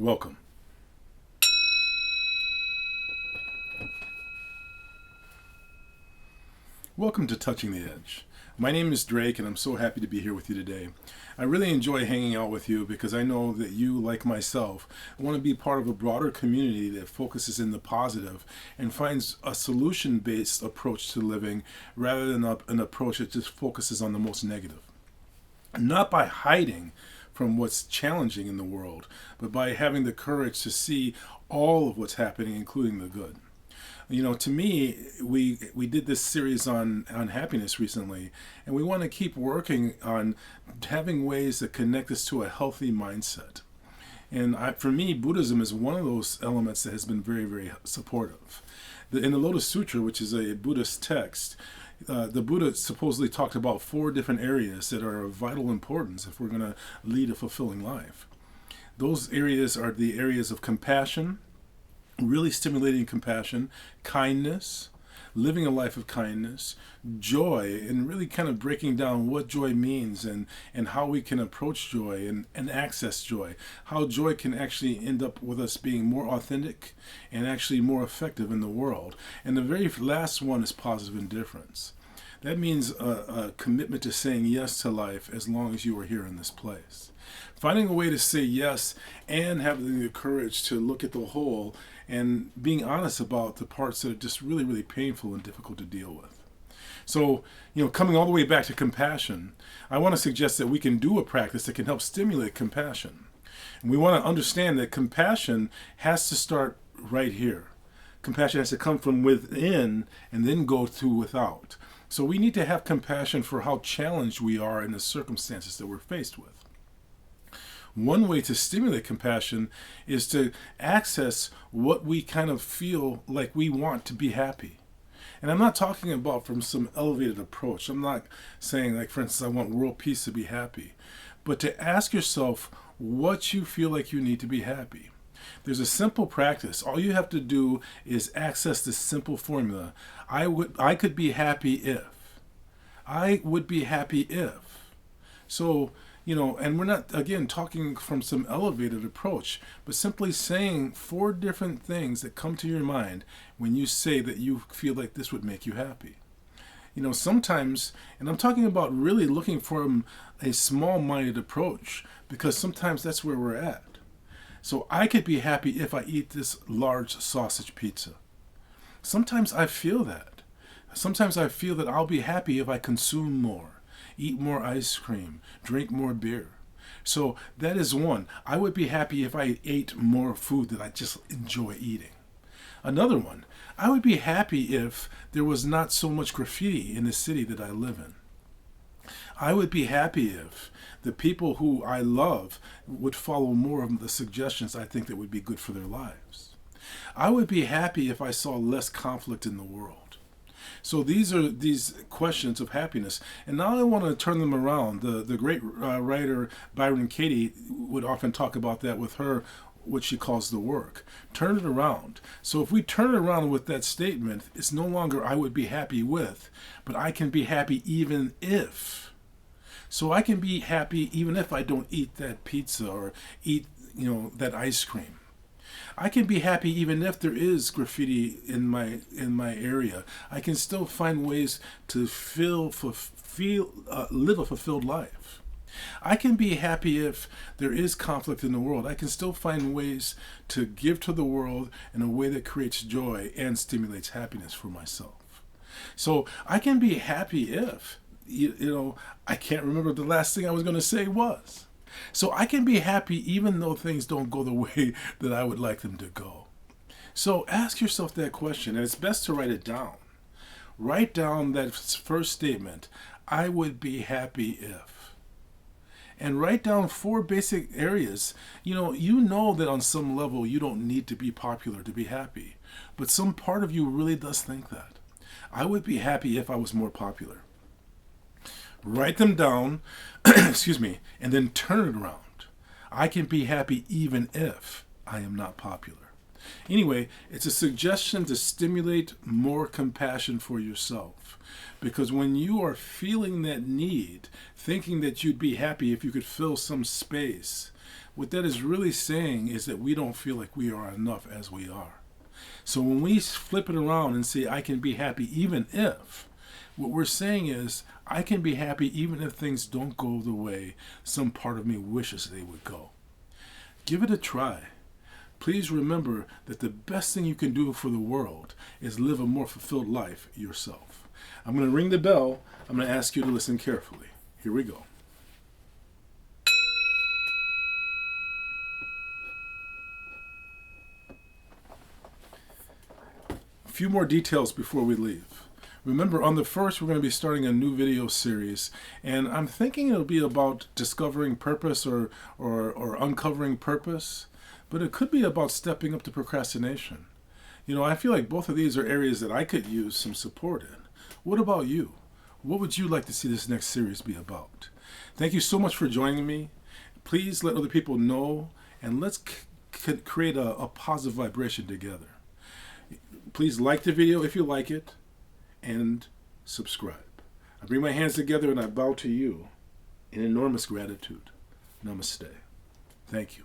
Welcome. Welcome to Touching the Edge. My name is Drake, and I'm so happy to be here with you today. I really enjoy hanging out with you because I know that you, like myself, want to be part of a broader community that focuses in the positive and finds a solution-based approach to living rather than an approach that just focuses on the most negative. Not by hiding from what's challenging in the world, but by having the courage to see all of what's happening, including the good. You know, to me, we did this series on happiness recently, and we want to keep working on having ways that connect us to a healthy mindset. And for me, Buddhism is one of those elements that has been very, very supportive. In the Lotus Sutra, which is a Buddhist text, the Buddha supposedly talked about 4 different areas that are of vital importance if we're going to lead a fulfilling life. Those areas are the areas of compassion, really stimulating compassion, kindness, living a life of kindness, joy, and really kind of breaking down what joy means and how we can approach joy and access joy, how joy can actually end up with us being more authentic and actually more effective in the world. And the very last one is positive indifference. That means a commitment to saying yes to life as long as you are here in this place. Finding a way to say yes and having the courage to look at the whole and being honest about the parts that are just really, really painful and difficult to deal with. So, coming all the way back to compassion, I want to suggest that we can do a practice that can help stimulate compassion. And we want to understand that compassion has to start right here. Compassion has to come from within and then go to without. So we need to have compassion for how challenged we are in the circumstances that we're faced with. One way to stimulate compassion is to access what we kind of feel like we want to be happy. And I'm not talking about from some elevated approach. I'm not saying, like, for instance, I want world peace to be happy. But to ask yourself what you feel like you need to be happy. There's a simple practice. All you have to do is access this simple formula. I could be happy if. I would be happy if. So, and we're not, again, talking from some elevated approach, but simply saying 4 different things that come to your mind when you say that you feel like this would make you happy. Sometimes, and I'm talking about really looking for a small-minded approach, because sometimes that's where we're at. So I could be happy if I eat this large sausage pizza. Sometimes I feel that. Sometimes I feel that I'll be happy if I consume more. Eat more ice cream, drink more beer. So that is one. I would be happy if I ate more food that I just enjoy eating. Another one, I would be happy if there was not so much graffiti in the city that I live in. I would be happy if the people who I love would follow more of the suggestions I think that would be good for their lives. I would be happy if I saw less conflict in the world. So these are these questions of happiness. And now I want to turn them around. The great writer Byron Katie would often talk about that with her, what she calls the work. Turn it around. So if we turn it around with that statement, it's no longer I would be happy with, but I can be happy even if. So I can be happy even if I don't eat that pizza or eat, that ice cream. I can be happy even if there is graffiti in my area. I can still find ways to live a fulfilled life. I can be happy if there is conflict in the world. I can still find ways to give to the world in a way that creates joy and stimulates happiness for myself. So I can be happy if, I can't remember what the last thing I was going to say was. So I can be happy even though things don't go the way that I would like them to go. So ask yourself that question, and it's best to write it down. Write down that first statement, I would be happy if. And write down 4 basic areas. You know that on some level you don't need to be popular to be happy, but some part of you really does think that. I would be happy if I was more popular. Write them down, excuse me, and then turn it around. I can be happy even if I am not popular. Anyway, it's a suggestion to stimulate more compassion for yourself. Because when you are feeling that need, thinking that you'd be happy if you could fill some space, what that is really saying is that we don't feel like we are enough as we are. So when we flip it around and say, I can be happy even if, what we're saying is, I can be happy even if things don't go the way some part of me wishes they would go. Give it a try. Please remember that the best thing you can do for the world is live a more fulfilled life yourself. I'm going to ring the bell. I'm going to ask you to listen carefully. Here we go. A few more details before we leave. Remember, on the 1st, we're going to be starting a new video series, and I'm thinking it'll be about discovering purpose or uncovering purpose, but it could be about stepping up to procrastination. You know, I feel like both of these are areas that I could use some support in. What about you? What would you like to see this next series be about? Thank you so much for joining me. Please let other people know, and let's create a positive vibration together. Please like the video if you like it, and subscribe. I bring my hands together and I bow to you in enormous gratitude. Namaste. Thank you.